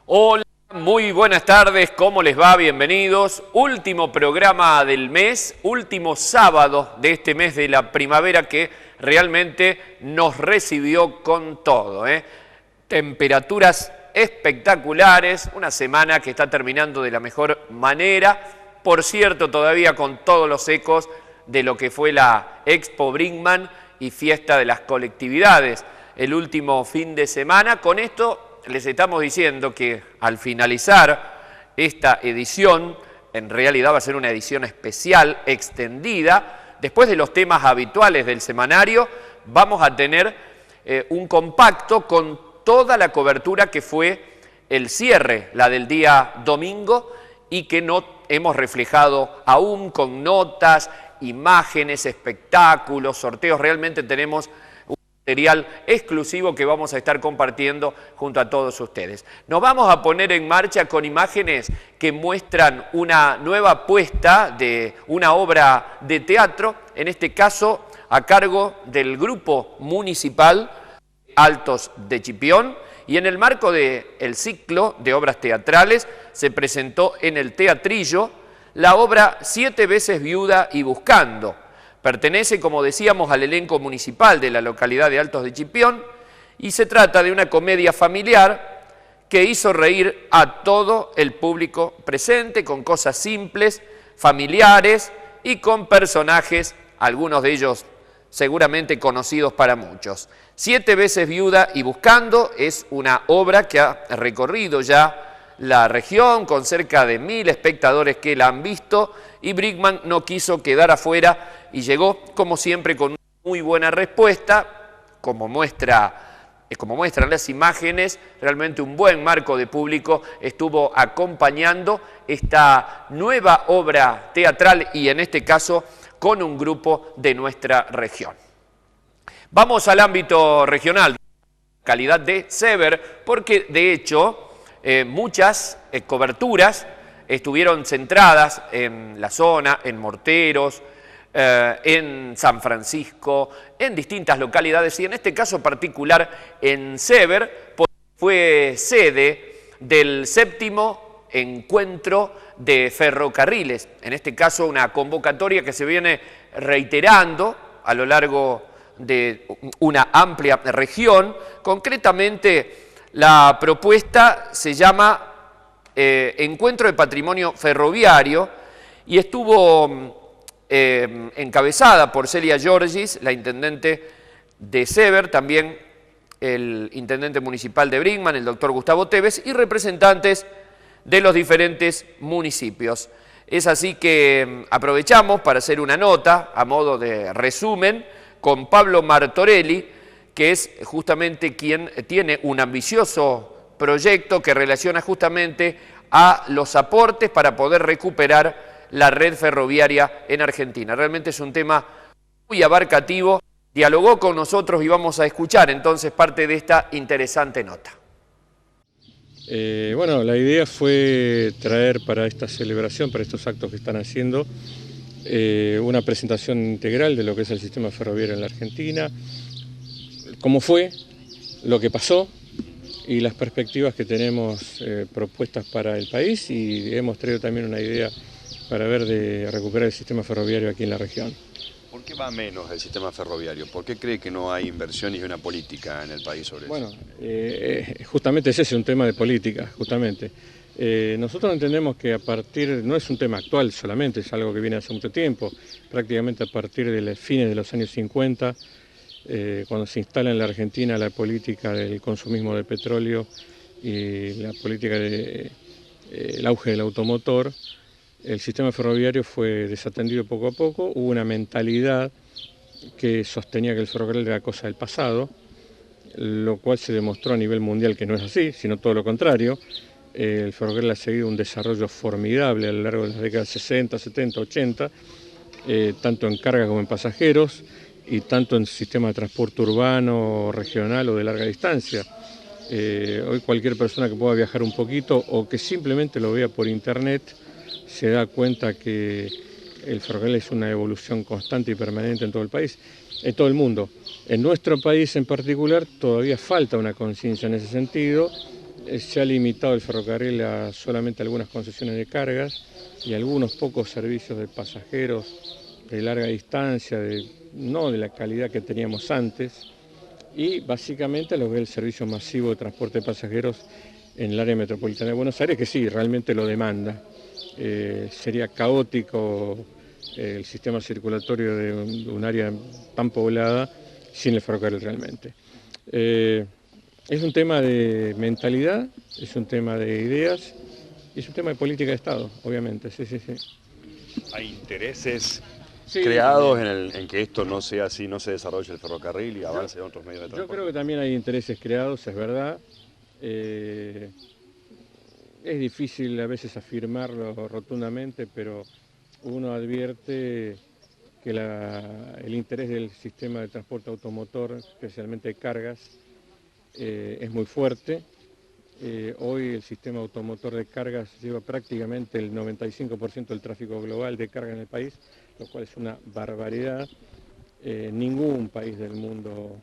Hola, muy buenas tardes, ¿cómo les va? Bienvenidos. Último programa del mes, último sábado de este mes de la primavera que realmente nos recibió con todo, Temperaturas espectaculares, una semana que está terminando de la mejor manera, por cierto, todavía con todos los ecos de lo que fue la Expo Brinkmann y Fiesta de las Colectividades el último fin de semana. Con esto les estamos diciendo que al finalizar esta edición, en realidad va a ser una edición especial, extendida, después de los temas habituales del semanario, vamos a tener un compacto con toda la cobertura que fue el cierre, la del día domingo, y que no hemos reflejado aún con notas, imágenes, espectáculos, sorteos. Realmente tenemos material exclusivo que vamos a estar compartiendo junto a todos ustedes. Nos vamos a poner en marcha con imágenes que muestran una nueva apuesta de una obra de teatro, en este caso a cargo del Grupo Municipal Altos de Chipión, y en el marco del ciclo de obras teatrales se presentó en el Teatrillo la obra 7 veces viuda y buscando. Pertenece, como decíamos, al elenco municipal de la localidad de Altos de Chipión y se trata de una comedia familiar que hizo reír a todo el público presente con cosas simples, familiares y con personajes, algunos de ellos seguramente conocidos para muchos. 7 veces viuda y buscando es una obra que ha recorrido ya la región con cerca de 1000 espectadores que la han visto, y Brinkmann no quiso quedar afuera y llegó, como siempre, con una muy buena respuesta, como muestran las imágenes. Realmente un buen marco de público estuvo acompañando esta nueva obra teatral y en este caso con un grupo de nuestra región. Vamos al ámbito regional, calidad de Sever, porque de hecho muchas coberturas estuvieron centradas en la zona, en Morteros, en San Francisco, en distintas localidades y en este caso particular en Sever, porque fue sede del 7º encuentro de ferrocarriles. En este caso una convocatoria que se viene reiterando a lo largo de una amplia región. Concretamente la propuesta se llama Encuentro de Patrimonio Ferroviario y estuvo encabezada por Celia Giorgis, la intendente de Sever, también el intendente municipal de Brinkmann, el doctor Gustavo Tevez, y representantes de los diferentes municipios. Es así que aprovechamos para hacer una nota a modo de resumen con Pablo Martorelli, que es justamente quien tiene un ambicioso proyecto que relaciona justamente a los aportes para poder recuperar la red ferroviaria en Argentina. Realmente es un tema muy abarcativo. Dialogó con nosotros y vamos a escuchar entonces parte de esta interesante nota. Bueno, la idea fue traer para esta celebración, para estos actos que están haciendo, una presentación integral de lo que es el sistema ferroviario en la Argentina, cómo fue, lo que pasó y las perspectivas que tenemos propuestas para el país, y hemos traído también una idea para ver de recuperar el sistema ferroviario aquí en la región. ¿Por qué va menos el sistema ferroviario? ¿Por qué cree que no hay inversiones y una política en el país sobre eso? Bueno, justamente ese es un tema de política, justamente. Nosotros entendemos que no es un tema actual solamente, es algo que viene hace mucho tiempo, prácticamente a partir de los fines de los años 50, cuando se instala en la Argentina la política del consumismo de petróleo y la política del auge del automotor. El sistema ferroviario fue desatendido poco a poco, hubo una mentalidad que sostenía que el ferrocarril era cosa del pasado, lo cual se demostró a nivel mundial que no es así, sino todo lo contrario. El ferrocarril ha seguido un desarrollo formidable a lo largo de las décadas 60, 70, 80, tanto en carga como en pasajeros, y tanto en sistema de transporte urbano, regional o de larga distancia. Hoy cualquier persona que pueda viajar un poquito o que simplemente lo vea por internet se da cuenta que el ferrocarril es una evolución constante y permanente en todo el país, en todo el mundo. En nuestro país en particular todavía falta una conciencia en ese sentido, Se ha limitado el ferrocarril a solamente algunas concesiones de cargas y algunos pocos servicios de pasajeros de larga distancia, no de la calidad que teníamos antes, y básicamente lo que es el servicio masivo de transporte de pasajeros en el área metropolitana de Buenos Aires, que sí, realmente lo demanda. Sería caótico el sistema circulatorio de un área tan poblada sin el ferrocarril realmente. Es un tema de mentalidad, es un tema de ideas y es un tema de política de Estado, obviamente, sí. ¿Hay intereses Sí, creados en que esto no sea así, no se desarrolle el ferrocarril y avance en otros medios de Yo transporte? creo que también hay intereses creados, es verdad. Es difícil a veces afirmarlo rotundamente, pero uno advierte que el interés del sistema de transporte automotor, especialmente de cargas, es muy fuerte. Hoy el sistema automotor de cargas lleva prácticamente el 95% del tráfico global de carga en el país, lo cual es una barbaridad. Ningún país del mundo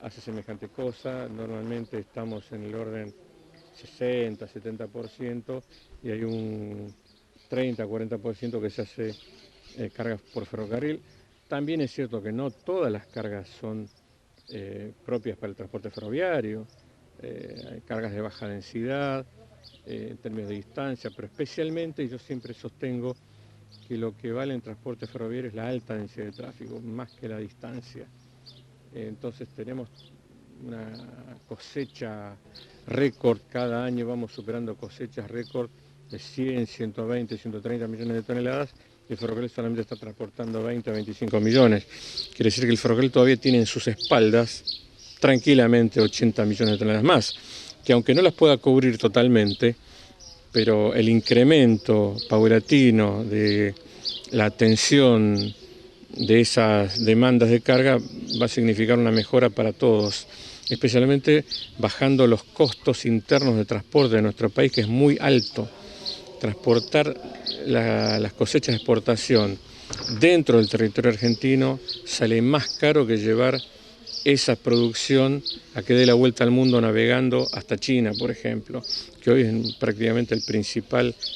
hace semejante cosa. Normalmente estamos en el orden 60, 70% y hay un 30, 40% que se hace cargas por ferrocarril. También es cierto que no todas las cargas son propias para el transporte ferroviario. Hay cargas de baja densidad en términos de distancia, pero especialmente yo siempre sostengo que lo que vale en transporte ferroviario es la alta densidad de tráfico, más que la distancia. Entonces tenemos una cosecha récord, cada año vamos superando cosechas récord de 100, 120, 130 millones de toneladas, y el ferrocarril solamente está transportando 20 a 25 millones. Quiere decir que el ferrocarril todavía tiene en sus espaldas tranquilamente 80 millones de toneladas más, que aunque no las pueda cubrir totalmente, pero el incremento paulatino de la atención de esas demandas de carga va a significar una mejora para todos, especialmente bajando los costos internos de transporte de nuestro país, que es muy alto. Transportar las cosechas de exportación dentro del territorio argentino sale más caro que llevar esa producción a que dé la vuelta al mundo navegando hasta China, por ejemplo, que hoy es prácticamente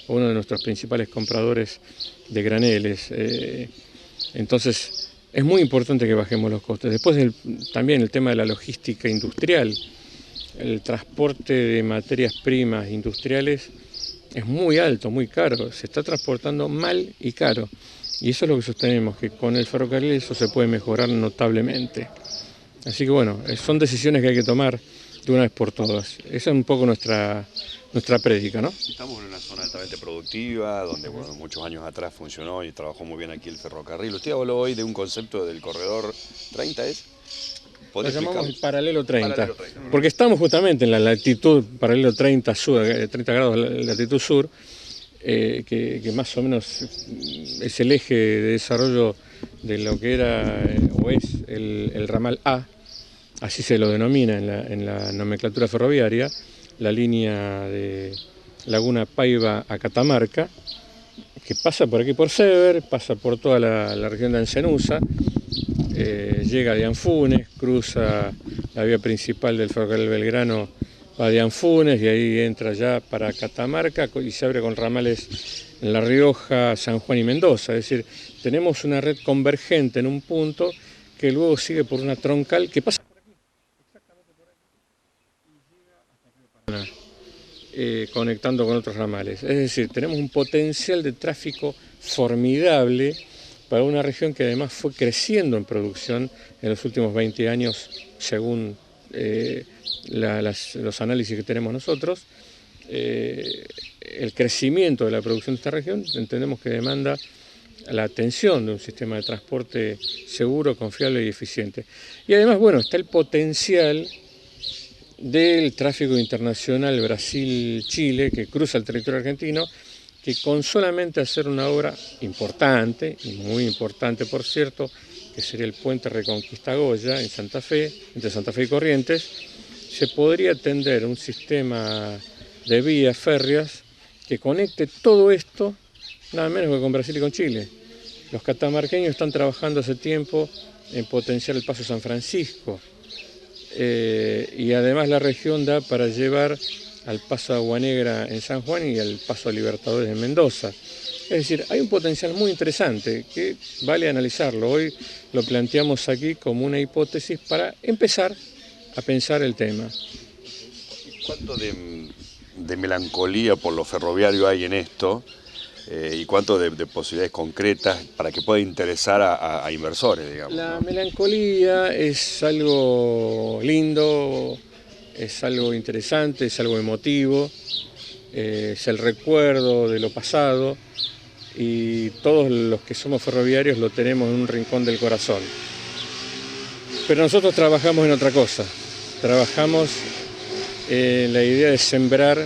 uno de nuestros principales compradores de graneles. Entonces, es muy importante que bajemos los costes. Después también el tema de la logística industrial, el transporte de materias primas industriales es muy alto, muy caro, se está transportando mal y caro. Y eso es lo que sostenemos, que con el ferrocarril eso se puede mejorar notablemente. Así que bueno, son decisiones que hay que tomar de una vez por todas. Esa es un poco nuestra prédica, ¿no? Estamos en una zona altamente productiva, donde bueno, muchos años atrás funcionó y trabajó muy bien aquí el ferrocarril. Usted habló hoy de un concepto del corredor 30, ¿es? Lo llamamos el paralelo 30, porque estamos justamente en la latitud paralelo 30 sur, 30 grados latitud sur, que más o menos es el eje de desarrollo de lo que era o es el ramal A, así se lo denomina en la nomenclatura ferroviaria, la línea de Laguna Paiva a Catamarca, que pasa por aquí por Sever, pasa por toda la región de Ancenusa, llega de Anfunes, cruza la vía principal del ferrocarril Belgrano, va de Anfunes y ahí entra ya para Catamarca y se abre con ramales en La Rioja, San Juan y Mendoza. Es decir, tenemos una red convergente en un punto que luego sigue por una troncal que pasa por aquí, exactamente por aquí, y llega hasta Río Paraná, conectando con otros ramales. Es decir, tenemos un potencial de tráfico formidable para una región que además fue creciendo en producción en los últimos 20 años, según los análisis que tenemos nosotros. El crecimiento de la producción de esta región entendemos que demanda la atención de un sistema de transporte seguro, confiable y eficiente. Y además, bueno, está el potencial del tráfico internacional Brasil-Chile que cruza el territorio argentino, que con solamente hacer una obra importante, y muy importante por cierto, que sería el puente Reconquista-Goya en Santa Fe, entre Santa Fe y Corrientes, se podría tender un sistema de vías férreas que conecte todo esto, nada menos que con Brasil y con Chile. Los catamarqueños están trabajando hace tiempo en potenciar el Paso San Francisco. y además la región da para llevar al Paso de Agua Negra en San Juan y al Paso Libertadores en Mendoza. Es decir, hay un potencial muy interesante que vale analizarlo. Hoy lo planteamos aquí como una hipótesis para empezar a pensar el tema. ¿Cuánto de melancolía por lo ferroviario hay en esto? ¿Y cuánto de posibilidades concretas para que pueda interesar a inversores, digamos? La melancolía es algo lindo, es algo interesante, es algo emotivo, es el recuerdo de lo pasado y todos los que somos ferroviarios lo tenemos en un rincón del corazón. Pero nosotros trabajamos en otra cosa, trabajamos en la idea de sembrar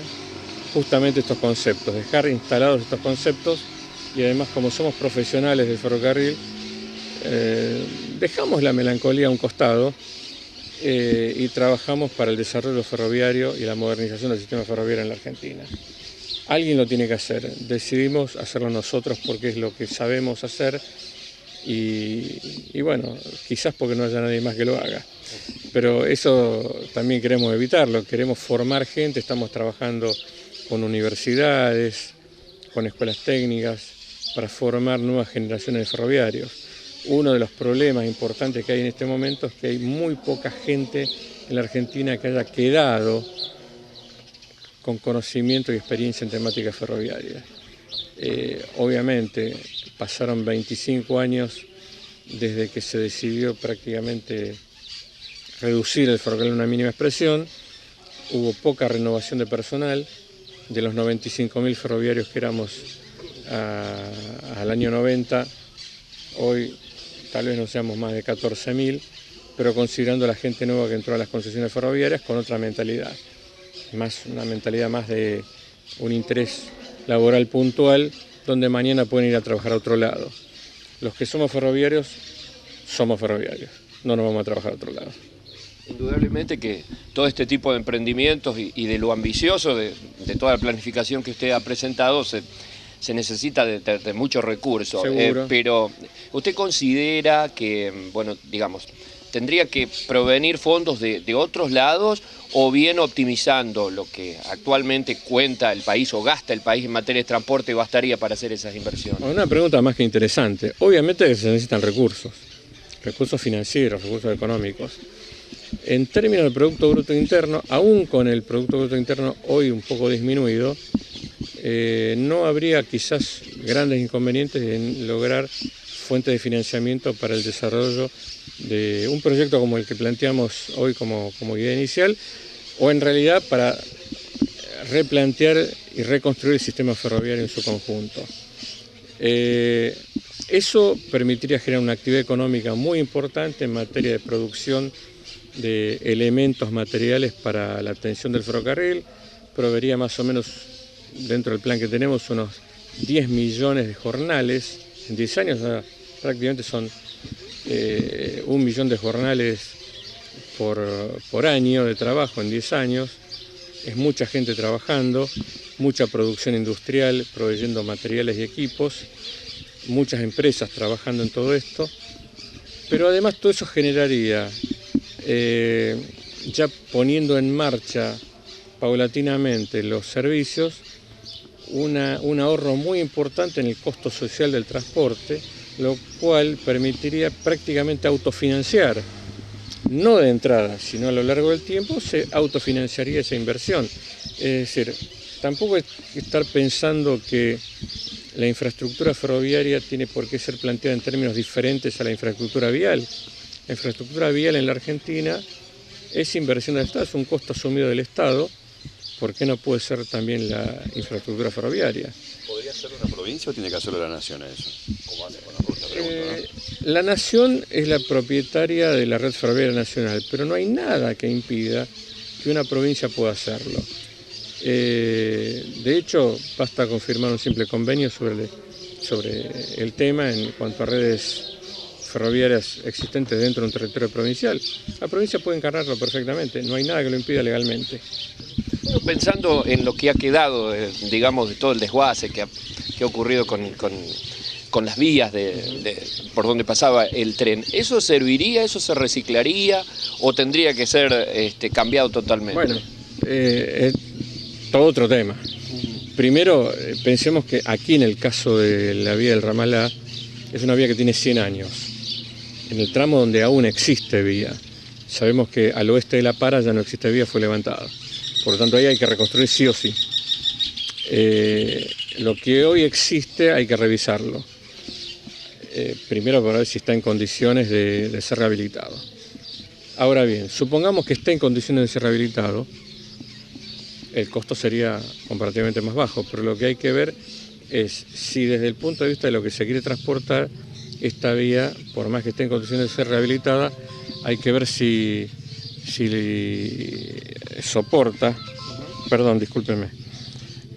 justamente estos conceptos, dejar instalados estos conceptos y además como somos profesionales del ferrocarril, dejamos la melancolía a un costado y trabajamos para el desarrollo ferroviario y la modernización del sistema ferroviario en la Argentina. Alguien lo tiene que hacer, decidimos hacerlo nosotros porque es lo que sabemos hacer y bueno, quizás porque no haya nadie más que lo haga. Pero eso también queremos evitarlo, queremos formar gente, estamos trabajando con universidades, con escuelas técnicas, para formar nuevas generaciones de ferroviarios. Uno de los problemas importantes que hay en este momento es que hay muy poca gente en la Argentina que haya quedado con conocimiento y experiencia en temáticas ferroviarias. Obviamente pasaron 25 años desde que se decidió prácticamente reducir el ferrocarril a una mínima expresión, hubo poca renovación de personal, de los 95.000 ferroviarios que éramos al año 90, hoy tal vez no seamos más de 14.000, pero considerando la gente nueva que entró a las concesiones ferroviarias con otra mentalidad, una mentalidad más de un interés laboral puntual, donde mañana pueden ir a trabajar a otro lado. Los que somos ferroviarios, no nos vamos a trabajar a otro lado. Indudablemente que todo este tipo de emprendimientos y de lo ambicioso de toda la planificación que usted ha presentado se necesita de muchos recursos. Pero ¿usted considera que, bueno, digamos, tendría que provenir fondos de otros lados o bien optimizando lo que actualmente cuenta el país o gasta el país en materia de transporte bastaría para hacer esas inversiones? Una pregunta más que interesante. Obviamente que se necesitan recursos financieros, recursos económicos. En términos del Producto Bruto Interno, aún con el Producto Bruto Interno hoy un poco disminuido, no habría quizás grandes inconvenientes en lograr fuentes de financiamiento para el desarrollo de un proyecto como el que planteamos hoy como idea inicial, o en realidad para replantear y reconstruir el sistema ferroviario en su conjunto. Eso permitiría generar una actividad económica muy importante en materia de producción de elementos materiales para la atención del ferrocarril, proveería más o menos, dentro del plan que tenemos, unos 10 millones de jornales en 10 años, o sea, prácticamente son 1 millón de jornales por año de trabajo en 10 años. Es mucha gente trabajando, mucha producción industrial proveyendo materiales y equipos, muchas empresas trabajando en todo esto, pero además todo eso generaría, ya poniendo en marcha paulatinamente los servicios, un ahorro muy importante en el costo social del transporte, lo cual permitiría prácticamente autofinanciar, no de entrada, sino a lo largo del tiempo se autofinanciaría esa inversión. Es decir, tampoco es estar pensando que la infraestructura ferroviaria tiene por qué ser planteada en términos diferentes a la infraestructura vial. La infraestructura vial en la Argentina es inversión del Estado, es un costo asumido del Estado. ¿Por qué no puede ser también la infraestructura ferroviaria? ¿Podría ser una provincia o tiene que hacerlo la Nación a eso? ¿Cómo hace con la ruta? Pregunta, ¿no? La Nación es la propietaria de la red ferroviaria nacional, pero no hay nada que impida que una provincia pueda hacerlo. De hecho, basta confirmar un simple convenio sobre el tema en cuanto a redes ferroviarias existentes dentro de un territorio provincial. La provincia puede encarnarlo perfectamente, no hay nada que lo impida legalmente. Bueno, pensando en lo que ha quedado, digamos, de todo el desguace que ha ocurrido con con las vías por donde pasaba el tren. ¿Eso serviría, eso se reciclaría o tendría que ser cambiado totalmente? Bueno, todo otro tema. Primero, pensemos que aquí en el caso de la vía del Ramalá, es una vía que tiene 100 años. En el tramo donde aún existe vía, sabemos que al oeste de La Para ya no existe vía, fue levantada. Por lo tanto, ahí hay que reconstruir sí o sí. Lo que hoy existe hay que revisarlo. Primero para ver si está en condiciones de ser rehabilitado. Ahora bien, supongamos que esté en condiciones de ser rehabilitado, el costo sería comparativamente más bajo, pero lo que hay que ver es si desde el punto de vista de lo que se quiere transportar, esta vía, por más que esté en condiciones de ser rehabilitada, hay que ver si soporta, perdón, discúlpenme,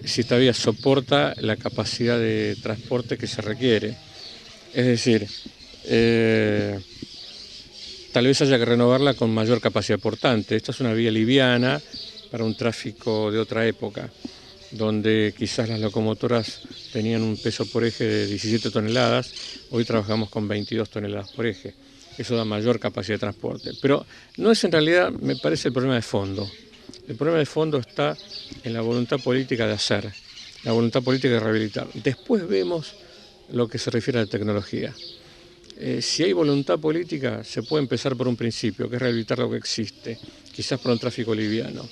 si esta vía soporta la capacidad de transporte que se requiere. Es decir, tal vez haya que renovarla con mayor capacidad portante. Esta es una vía liviana para un tráfico de otra época, donde quizás las locomotoras tenían un peso por eje de 17 toneladas, hoy trabajamos con 22 toneladas por eje. Eso da mayor capacidad de transporte. Pero no es en realidad, me parece, el problema de fondo. El problema de fondo está en la voluntad política de hacer, la voluntad política de rehabilitar. Después vemos lo que se refiere a la tecnología. Si hay voluntad política, se puede empezar por un principio, que es rehabilitar lo que existe, quizás por un tráfico liviano.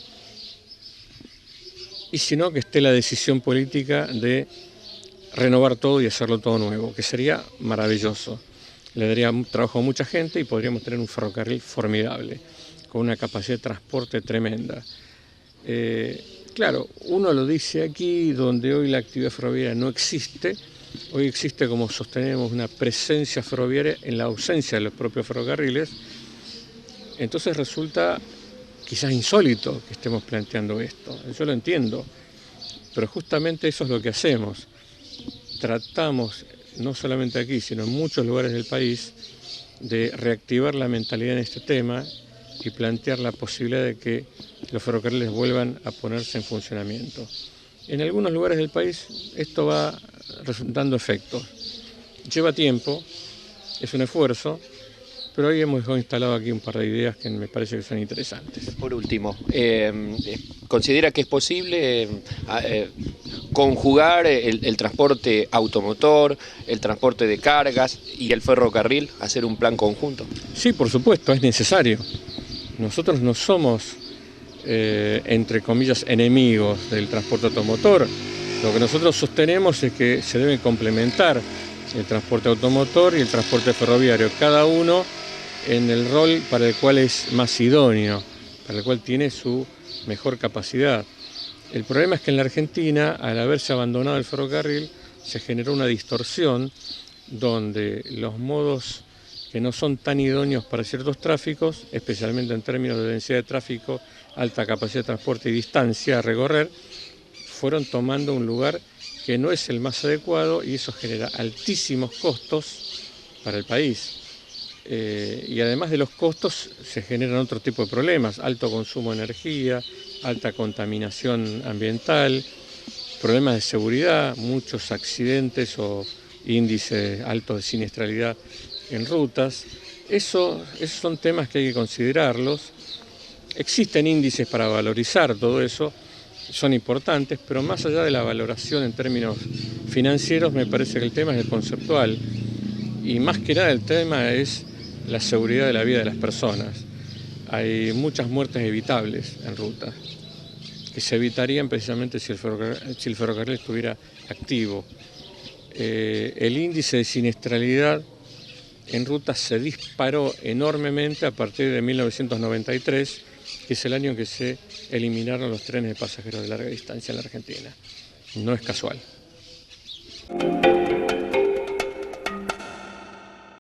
Y si no, que esté la decisión política de renovar todo y hacerlo todo nuevo, que sería maravilloso. Le daría trabajo a mucha gente y podríamos tener un ferrocarril formidable, con una capacidad de transporte tremenda. Claro, uno lo dice aquí, donde hoy la actividad ferroviaria no existe. Hoy existe, como sostenemos, una presencia ferroviaria en la ausencia de los propios ferrocarriles. Entonces resulta quizás insólito que estemos planteando esto. Yo lo entiendo, pero justamente eso es lo que hacemos. Tratamos, no solamente aquí, sino en muchos lugares del país, de reactivar la mentalidad en este tema y plantear la posibilidad de que los ferrocarriles vuelvan a ponerse en funcionamiento. En algunos lugares del país esto va dando efectos. Lleva tiempo, es un esfuerzo, pero hoy hemos instalado aquí un par de ideas que me parece que son interesantes. Por último, ¿considera que es posible conjugar el transporte automotor, el transporte de cargas y el ferrocarril, hacer un plan conjunto? Sí, por supuesto, es necesario. Nosotros no somos, entre comillas, enemigos del transporte automotor. Lo que nosotros sostenemos es que se deben complementar el transporte automotor y el transporte ferroviario, cada uno en el rol para el cual es más idóneo, para el cual tiene su mejor capacidad. El problema es que en la Argentina, al haberse abandonado el ferrocarril, se generó una distorsión donde los modos que no son tan idóneos para ciertos tráficos, especialmente en términos de densidad de tráfico, alta capacidad de transporte y distancia a recorrer, fueron tomando un lugar que no es el más adecuado y eso genera altísimos costos para el país. Y además de los costos se generan otro tipo de problemas, alto consumo de energía, alta contaminación ambiental, problemas de seguridad, muchos accidentes o índices altos de siniestralidad en rutas. Esos son temas que hay que considerarlos. Existen índices para valorizar todo eso, son importantes, pero más allá de la valoración en términos financieros, me parece que el tema es el conceptual. Y más que nada el tema es la seguridad de la vida de las personas. Hay muchas muertes evitables en ruta, que se evitarían precisamente si el ferrocarril estuviera activo. El índice de siniestralidad en ruta se disparó enormemente a partir de 1993, que es el año en que se eliminaron los trenes de pasajeros de larga distancia en la Argentina. No es casual.